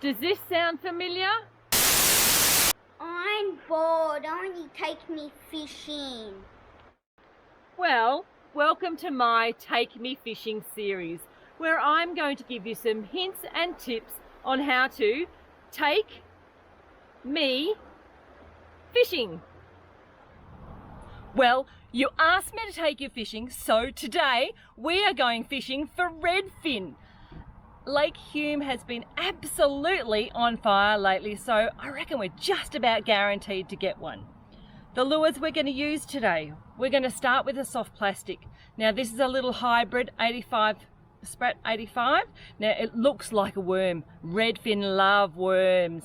Does this sound familiar? I'm bored. Only take me fishing. Well, welcome to my Take Me Fishing series, where I'm going to give you some hints and tips on how to take me fishing. Well, you asked me to take you fishing, so today we are going fishing for redfin. Lake Hume has been absolutely on fire lately, so I reckon we're just about guaranteed to get one. The lures we're going to use today, we're going to start with a soft plastic. Now this is a little hybrid 85 Sprat 85. Now it looks like a worm. Redfin love worms.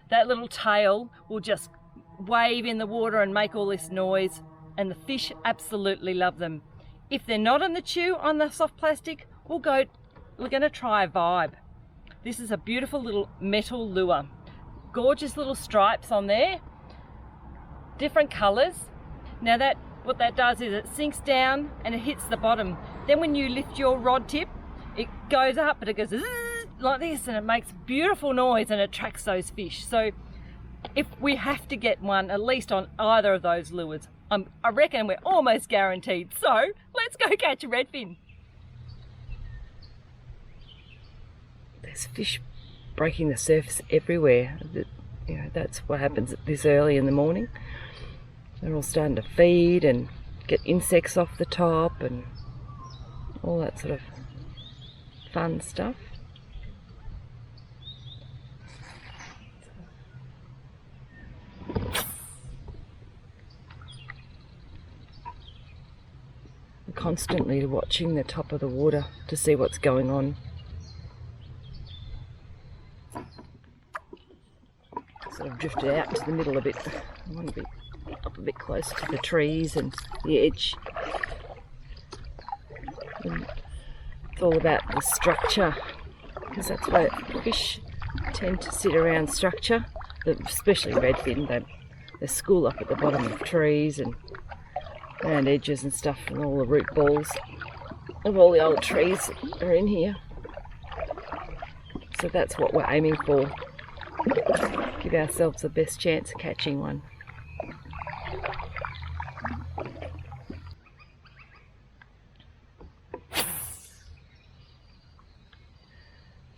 That little tail will just wave in the water and make all this noise, and the fish absolutely love them. If they're not on the chew on the soft plastic, we're going to try a vibe. This is a beautiful little metal lure. Gorgeous little stripes on there. Different colours. Now what that does is it sinks down and it hits the bottom. Then when you lift your rod tip, it goes up, but it goes like this, and it makes beautiful noise and attracts those fish. So if we have to get one, at least on either of those lures, I reckon we're almost guaranteed. So let's go catch a redfin. There's fish breaking the surface everywhere. You know, that's what happens this early in the morning. They're all starting to feed and get insects off the top and all that sort of fun stuff. I'm constantly watching the top of the water to see what's going on. Sort of drifted out to the middle a bit. I want to be up a bit closer to the trees and the edge. And it's all about the structure, because that's where fish tend to sit around structure, especially redfin. They school up at the bottom of trees and around edges and stuff, and all the root balls of all the old trees are in here. So that's what we're aiming for. Give ourselves the best chance of catching one.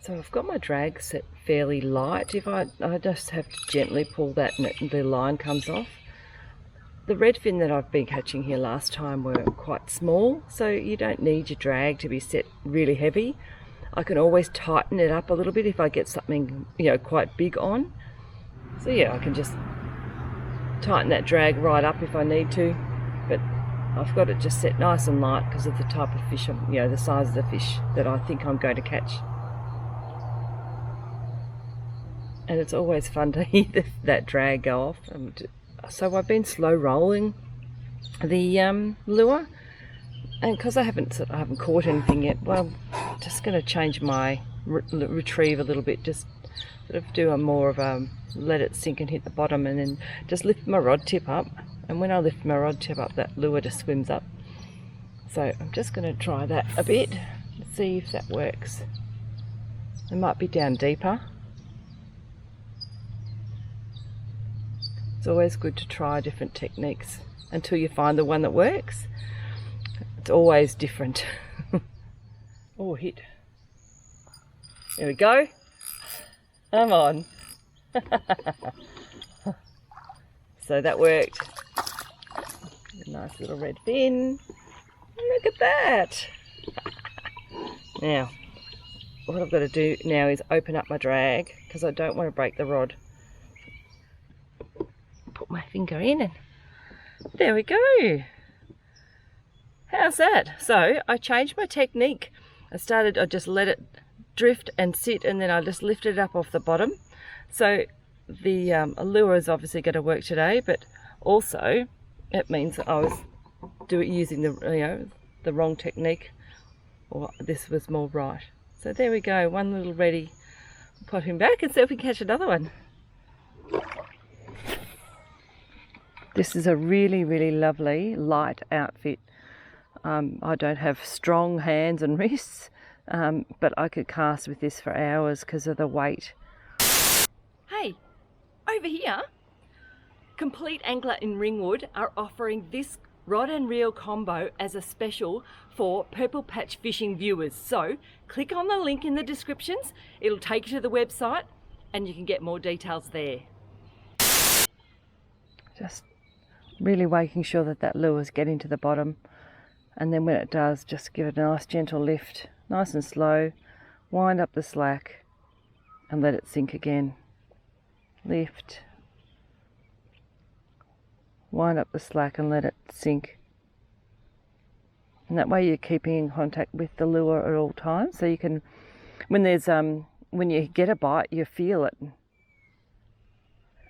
So I've got my drag set fairly light. If I just have to gently pull that and the line comes off. The redfin that I've been catching here last time were quite small, so you don't need your drag to be set really heavy. I can always tighten it up a little bit if I get something, you know, quite big on. So yeah, I can just tighten that drag right up if I need to, but I've got it just set nice and light because of the type of fish, you know, the size of the fish that I think I'm going to catch. And it's always fun to hear that drag go off. So I've been slow rolling the lure, and because I haven't caught anything yet, well, I'm just going to change my retrieve a little bit, just sort of do a more of a let it sink and hit the bottom, and then just lift my rod tip up, and when I lift my rod tip up, that lure just swims up. So I'm just going to try that a bit, see if that works. It might be down deeper. It's always good to try different techniques until you find the one that works. It's always different. Oh, hit. There we go. Come on. So that worked. A nice little red fin. Look at that. Now, what I've got to do now is open up my drag, because I don't want to break the rod. Put my finger in and there we go. How's that? So I changed my technique. I just let it drift and sit, and then I just lifted it up off the bottom. So the lure is obviously going to work today, but also it means that I was using the wrong technique, or this was more right. So there we go, one little ready. Put him back and see if we can catch another one. This is a really, really lovely light outfit. I don't have strong hands and wrists, but I could cast with this for hours because of the weight. Hey, over here, Complete Angler in Ringwood are offering this rod and reel combo as a special for Purple Patch fishing viewers. So click on the link in the descriptions, it'll take you to the website and you can get more details there. Just really making sure that that lure's getting to the bottom, and then when it does, just give it a nice gentle lift, nice and slow, wind up the slack and let it sink again. Lift, wind up the slack and let it sink. And that way you're keeping in contact with the lure at all times, so you can, when you get a bite, you feel it.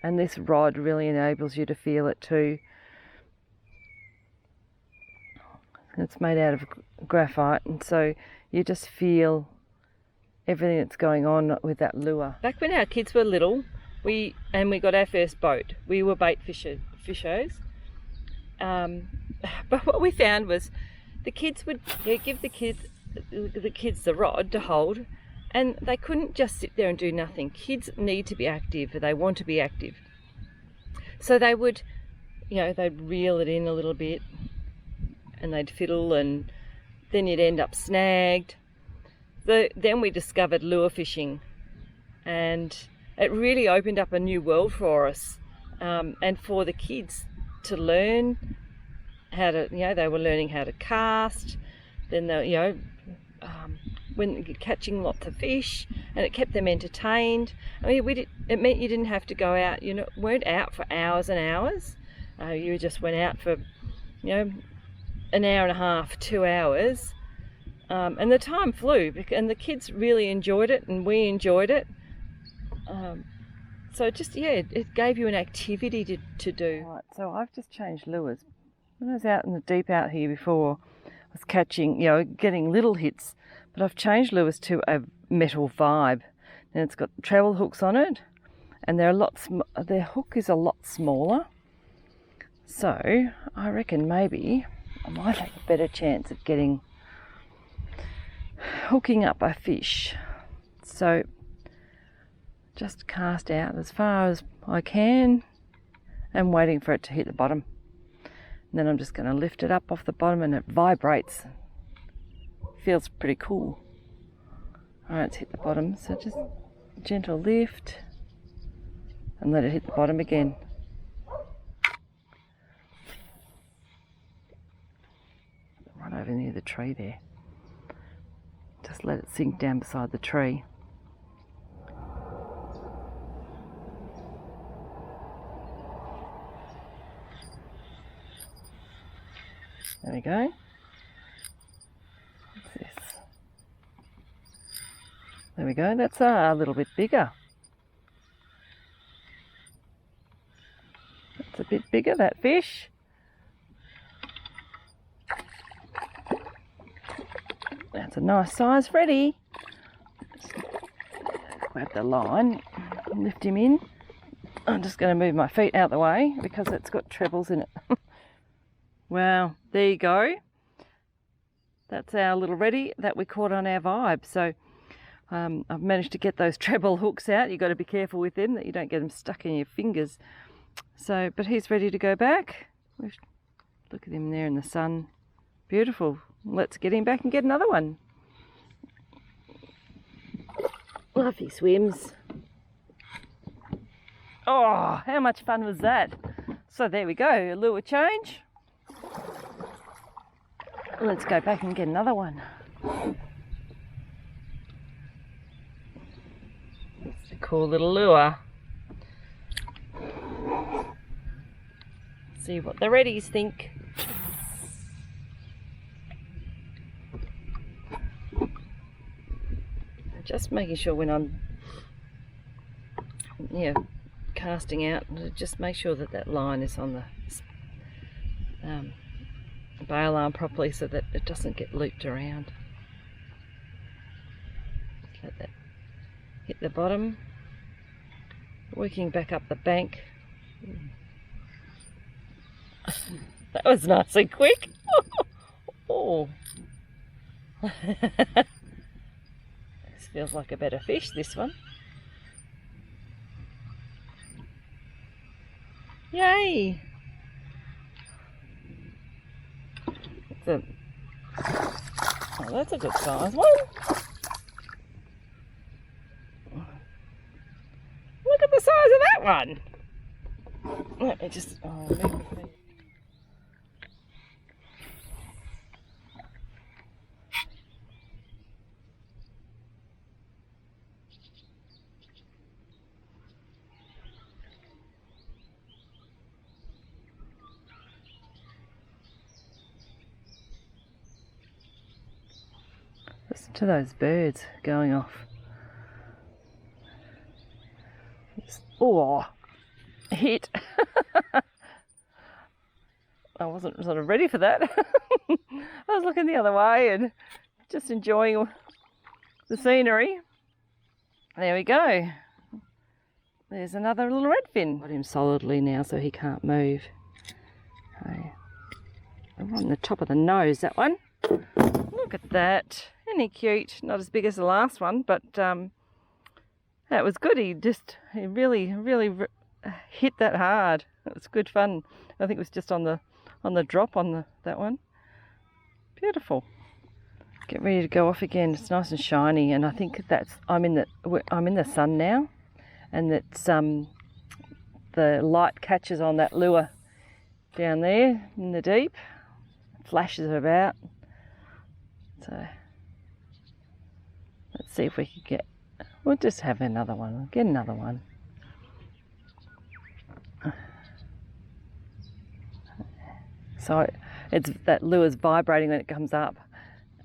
And this rod really enables you to feel it too. It's made out of graphite, and so you just feel everything that's going on with that lure. Back when our kids were little, we got our first boat. We were bait fishers. But what we found was the kids would give the kids the rod to hold, and they couldn't just sit there and do nothing. Kids need to be active. They want to be active. So they would, they'd reel it in a little bit and they'd fiddle, and then you'd end up snagged. Then we discovered lure fishing, and it really opened up a new world for us, and for the kids to learn how to, they were learning how to cast. Then they, when catching lots of fish, and it kept them entertained. I mean, it meant you didn't have to go out, weren't out for hours and hours. You just went out for, an hour and a half, 2 hours, and the time flew, and the kids really enjoyed it, and we enjoyed it. So it gave you an activity to do. Right, so I've just changed lures. When I was out in the deep out here before, I was catching, getting little hits, but I've changed lures to a metal vibe, and it's got treble hooks on it, and their hook is a lot smaller. So I reckon maybe I might have a better chance of hooking up a fish. So just cast out as far as I can and waiting for it to hit the bottom. And then I'm just going to lift it up off the bottom, and it vibrates. Feels pretty cool. Alright, it's hit the bottom, so just gentle lift and let it hit the bottom again. Right over near the tree there. Just let it sink down beside the tree. There we go. What's this? There we go, that's a little bit bigger. That's a bit bigger, that fish. That's a nice size, Freddy. Just grab the line, lift him in. I'm just going to move my feet out the way because it's got trebles in it. Wow, there you go. That's our little Reddy that we caught on our vibe. So I've managed to get those treble hooks out. You've got to be careful with them that you don't get them stuck in your fingers. So, but he's ready to go back. Look at him there in the sun. Beautiful. Let's get him back and get another one. Love he swims. Oh, how much fun was that? So there we go, a lure change. Let's go back and get another one. It's a cool little lure. See what the reddies think. Just making sure when I'm casting out, just make sure that line is on the bail arm properly so that it doesn't get looped around. Just let that hit the bottom, working back up the bank. That was nice and quick. Oh. Feels like a better fish, this one. Yay! Oh, that's a good size one. Look at the size of that one. Let me just, listen to those birds going off. Oh, hit. I wasn't sort of ready for that. I was looking the other way and just enjoying the scenery. There we go. There's another little redfin. Got him solidly now so he can't move. Okay. On the top of the nose, that one. Look at that. Isn't he cute? Not as big as the last one, but that was good. He really hit that hard. It was good fun. I think it was just on the drop on that one. Beautiful. Get ready to go off again. It's nice and shiny, and I think I'm in the sun now, and it's the light catches on that lure down there in the deep. Flashes about. So let's see if we can get. We'll just have another one. Get another one. So it's that lure's vibrating when it comes up,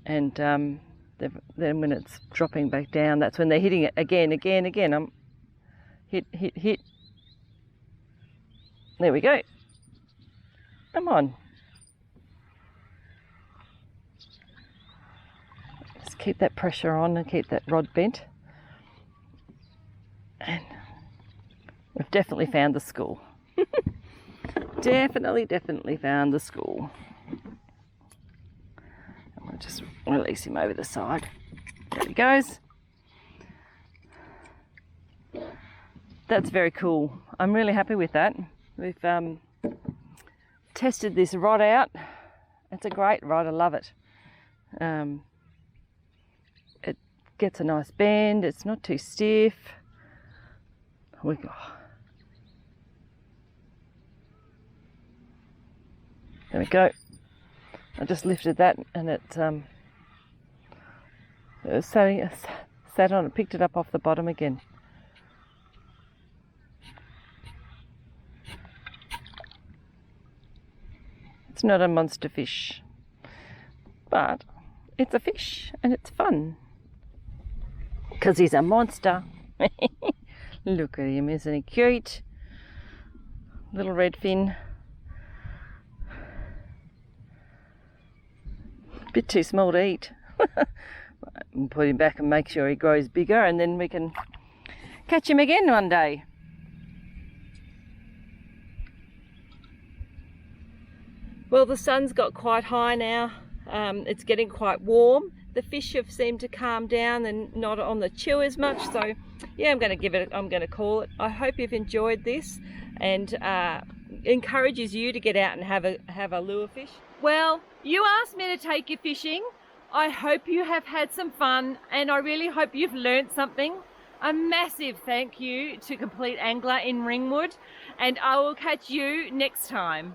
and then when it's dropping back down, that's when they're hitting it again. Hit. There we go. Come on. Just keep that pressure on and keep that rod bent. And we've definitely found the school. Definitely found the school. And we'll just release him over the side. There he goes. That's very cool. I'm really happy with that. We've tested this rod out. It's a great rod. I love it. It gets a nice bend. It's not too stiff. There we go. I just lifted that, and it was sat on it, picked it up off the bottom again. It's not a monster fish, but it's a fish and it's fun because he's a monster. Look at him, isn't he cute? Little redfin. Bit too small to eat. Put him back and make sure he grows bigger, and then we can catch him again one day. Well, the sun's got quite high now. It's getting quite warm. The fish have seemed to calm down and not on the chew as much. So yeah, I'm going to call it. I hope you've enjoyed this, and encourages you to get out and have a lure fish. Well, you asked me to take you fishing. I hope you have had some fun, and I really hope you've learnt something. A massive thank you to Complete Angler in Ringwood, and I will catch you next time.